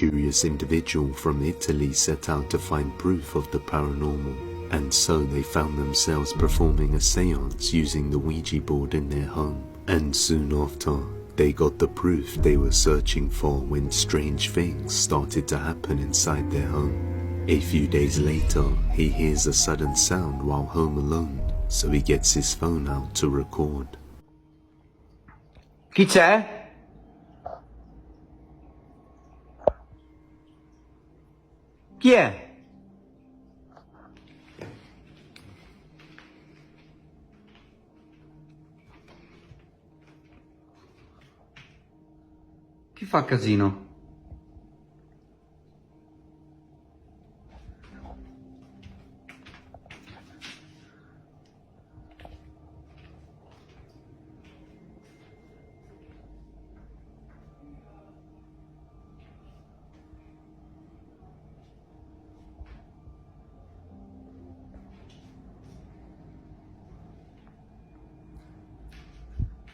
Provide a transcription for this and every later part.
curious individual from Italy set out to find proof of the paranormal, and so they found themselves performing a seance using the Ouija board in their home. And soon after, they got the proof they were searching for when strange things started to happen inside their home. A few days later, he hears a sudden sound while home alone, so he gets his phone out to record. Chi c'è? Chi è? Chi fa casino?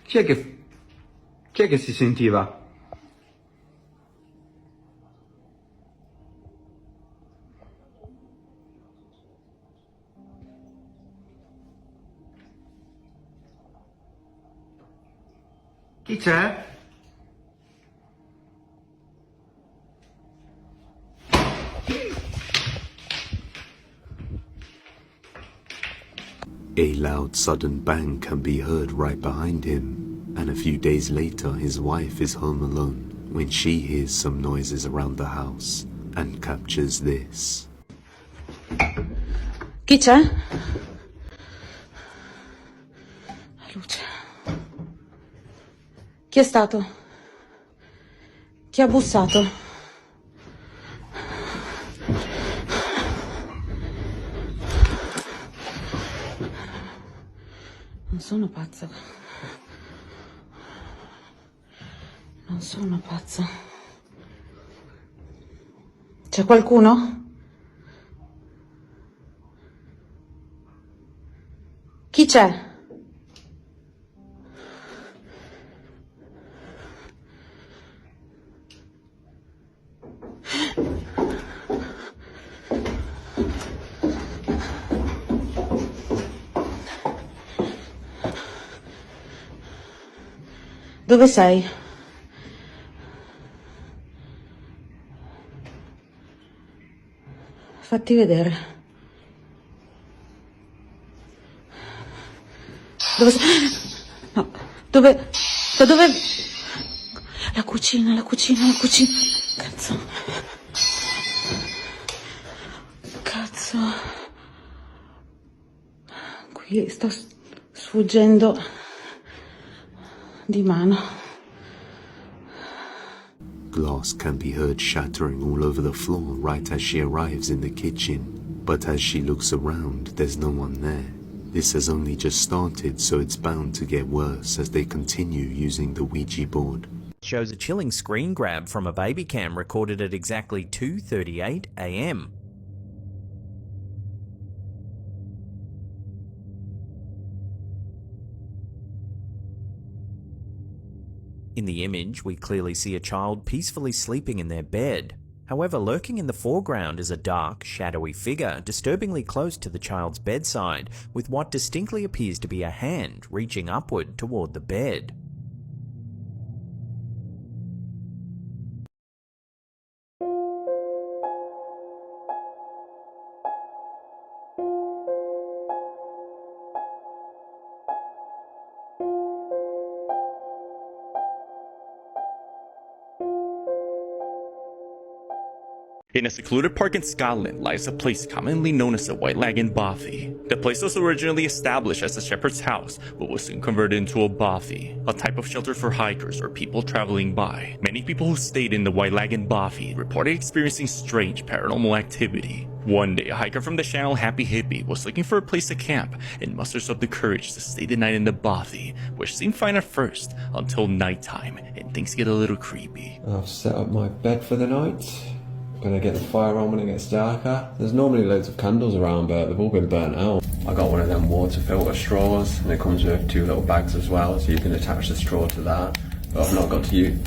Chi è che si sentiva? Chi c'è? A loud sudden bang can be heard right behind him, and a few days later his wife is home alone when she hears some noises around the house and captures this. Chi c'è? La luce. Chi è stato? Chi ha bussato? Non sono pazza. Non sono pazza. C'è qualcuno? Chi c'è? Dove sei? Fatti vedere. Dove sei? No, dove? Da dove? La cucina, la cucina, la cucina. Cazzo. Cazzo. Qui sto sfuggendo di mano. Glass can be heard shattering all over the floor right as she arrives in the kitchen, but as she looks around, there's no one there. This has only just started, so it's bound to get worse as they continue using the Ouija board. Shows a chilling screen grab from a baby cam recorded at exactly 2:38 a.m. In the image, we clearly see a child peacefully sleeping in their bed. However, lurking in the foreground is a dark, shadowy figure disturbingly close to the child's bedside, with what distinctly appears to be a hand reaching upward toward the bed. In a secluded park in Scotland lies a place commonly known as the White Lagan Bothy. The place was originally established as a shepherd's house, but was soon converted into a bothy, a type of shelter for hikers or people traveling by. Many people who stayed in the White Lagan Bothy reported experiencing strange paranormal activity. One day, a hiker from the channel Happy Hippie was looking for a place to camp and musters up the courage to stay the night in the bothy, which seemed fine at first, until nighttime, and things get a little creepy. I've set up my bed for the night. Gonna get the fire on when it gets darker. There's normally loads of candles around, but they've all been burnt out. I got one of them water filter straws, and it comes with 2 little bags as well, so you can attach the straw to that. But I've not got to use.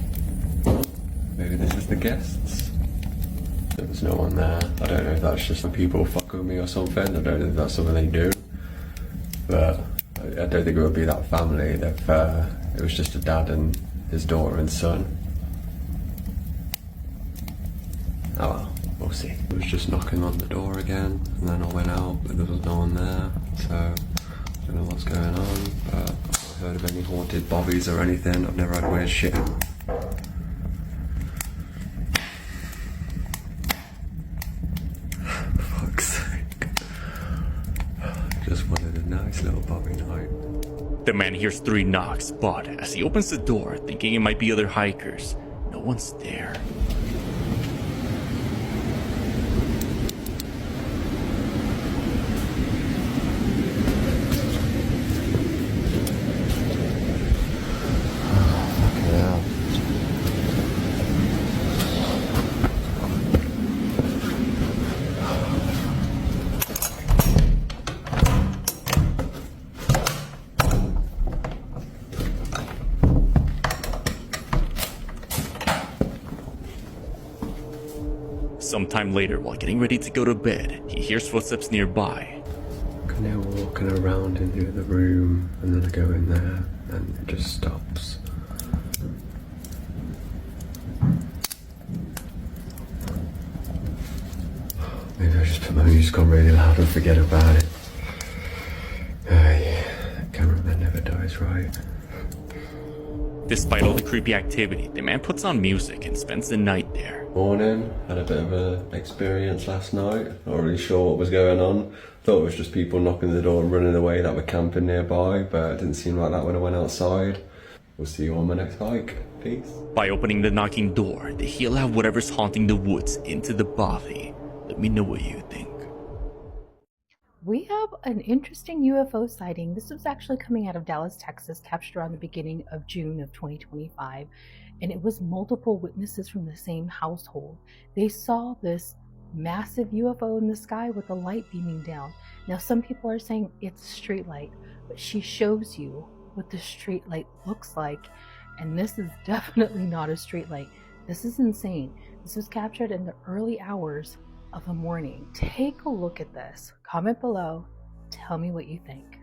Maybe this is the guests. There was no one there. I don't know if that's just when people fuck with me or something. I don't know if that's something they do. But I don't think it would be that family if it was just a dad and his daughter and son. Oh well, we'll see. I was just knocking on the door again, and then I went out, but there was no one there, so I don't know what's going on, but I've not heard of any haunted bobbies or anything. I've never had weird shit. Fuck's sake. Just wanted a nice little bobby night. The man hears 3 knocks, but as he opens the door, thinking it might be other hikers, no one's there. Sometime later, while getting ready to go to bed, he hears footsteps nearby. Kind of walking around in the other room, and then I go in there, and it just stops. Maybe I just put my music on really loud and forget about it. Yeah, cameraman never dies, right? Despite all the creepy activity, the man puts on music and spends the night there. Morning, had a bit of an experience last night. Not really sure what was going on. Thought it was just people knocking the door and running away that were camping nearby, but it didn't seem like that when I went outside. We'll see you on my next hike. Peace. By opening the knocking door, they heal out whatever's haunting the woods into the body. Let me know what you think. We have an interesting UFO sighting. This was actually coming out of Dallas, Texas, captured around the beginning of June of 2025. And it was multiple witnesses from the same household. They saw this massive UFO in the sky with a light beaming down. Now, some people are saying it's a street light, but she shows you what the street light looks like. And this is definitely not a street light. This is insane. This was captured in the early hours of the morning. Take a look at this. Comment below. Tell me what you think.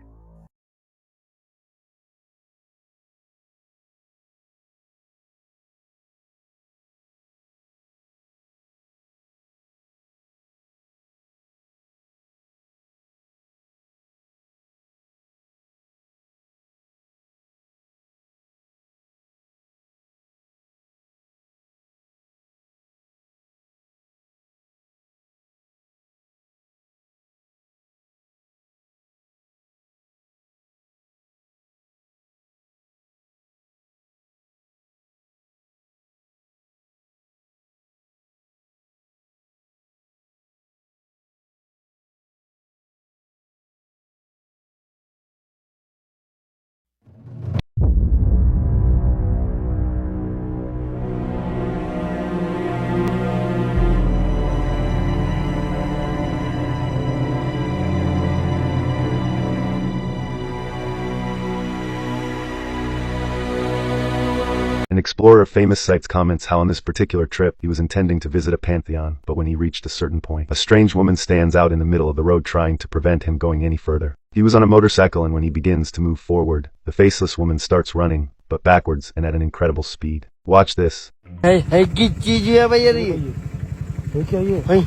An explorer of famous sites comments how on this particular trip he was intending to visit a pantheon, but when he reached a certain point, a strange woman stands out in the middle of the road trying to prevent him going any further. He was on a motorcycle, and when he begins to move forward, the faceless woman starts running, but backwards and at an incredible speed. Watch this. Hey, किस चीज है भाई यार ये क्या ये भाई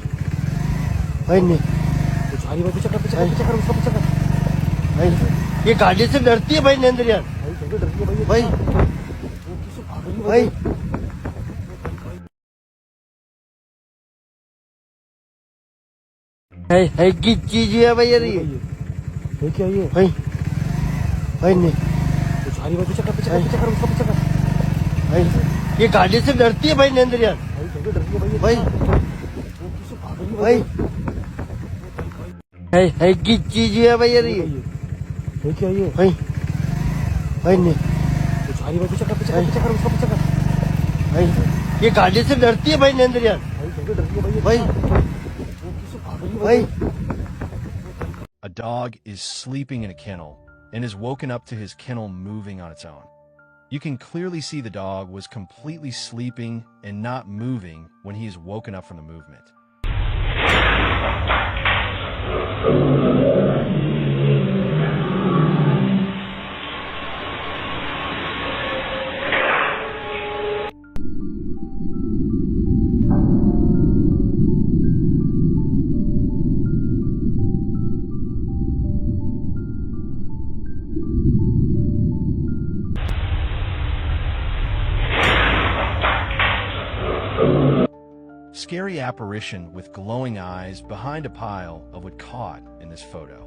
भाई ने सारी बात पीछे कर उसको पीछे कर भाई ये गाड़ी से डरती है भाई नरेंद्र यार भाई भाई है किस चीज है भाई यार ये क्या ये भाई भाई ने सारी बात पीछे कर उसको पीछे कर भाई ये गाड़ी से डरती है भाई नरेंद्र यार भाई भाई है किस चीज है भाई यार ये क्या ये भाई भाई ने सारी बात पीछे कर उसको पीछे कर भाई ये गाड़ी से डरती है भाई नरेंद्र यार भाई भाई A dog is sleeping in a kennel and is woken up to his kennel moving on its own. You can clearly see the dog was completely sleeping and not moving when he is woken up from the movement. Scary apparition with glowing eyes behind a pile of wood caught in this photo.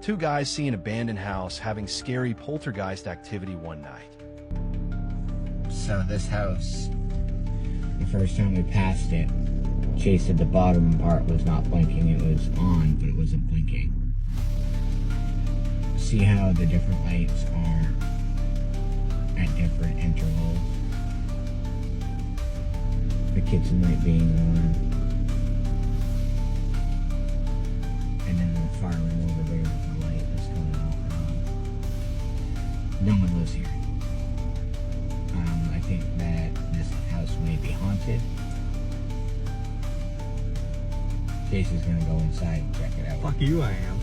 Two guys see an abandoned house having scary poltergeist activity one night. So this house, the first time we passed it, Chase said the bottom part was not blinking. It was on, but it wasn't blinking. See how the different lights are at different intervals? The kitchen light being on, and then the far room over there with the light that's going off and on. No one lives here. I think that this house may be haunted. Chase is gonna go inside and check it out. Fuck you, I am.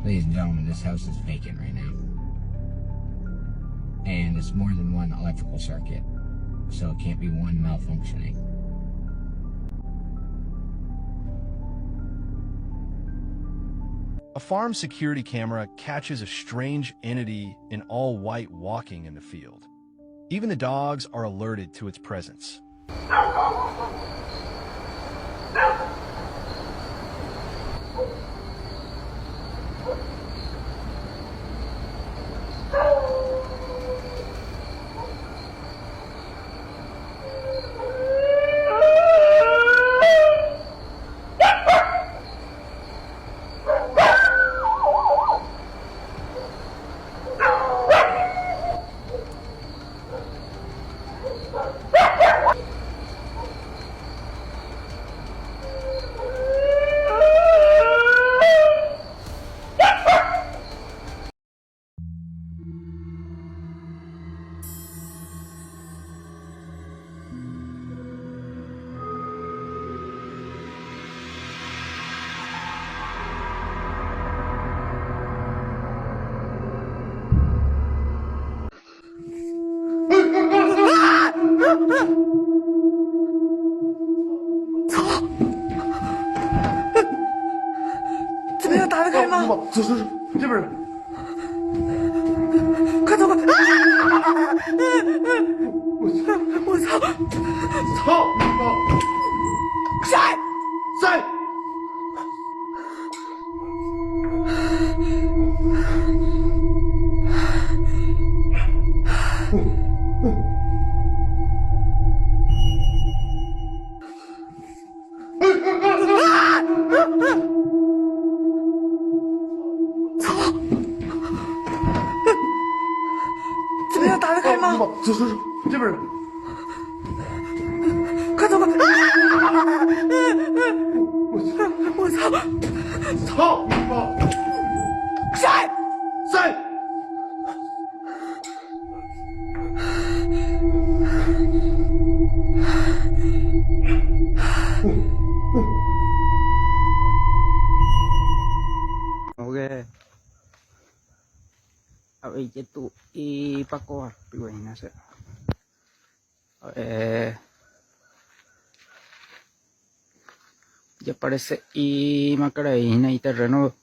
Ladies and gentlemen, this house is vacant right now. And it's more than one electrical circuit, so it can't be one malfunctioning. A farm security camera catches a strange entity in all white walking in the field. Even the dogs are alerted to its presence.走走走，这边。快走快！我操！操！谁？谁？怎么样，打得开吗？走走走，这边。快走快！我操！操！谁？谁？Okay. Abis itu ipako piwain nasa. Ya parece y Macarena y terreno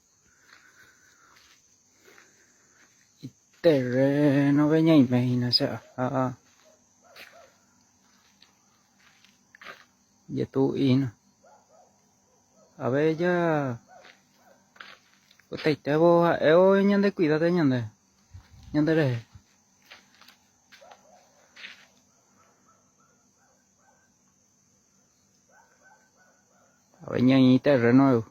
veña y imagínase ya tú y a ver ya te vos ñande cuídate ñande re a ver ña y terreno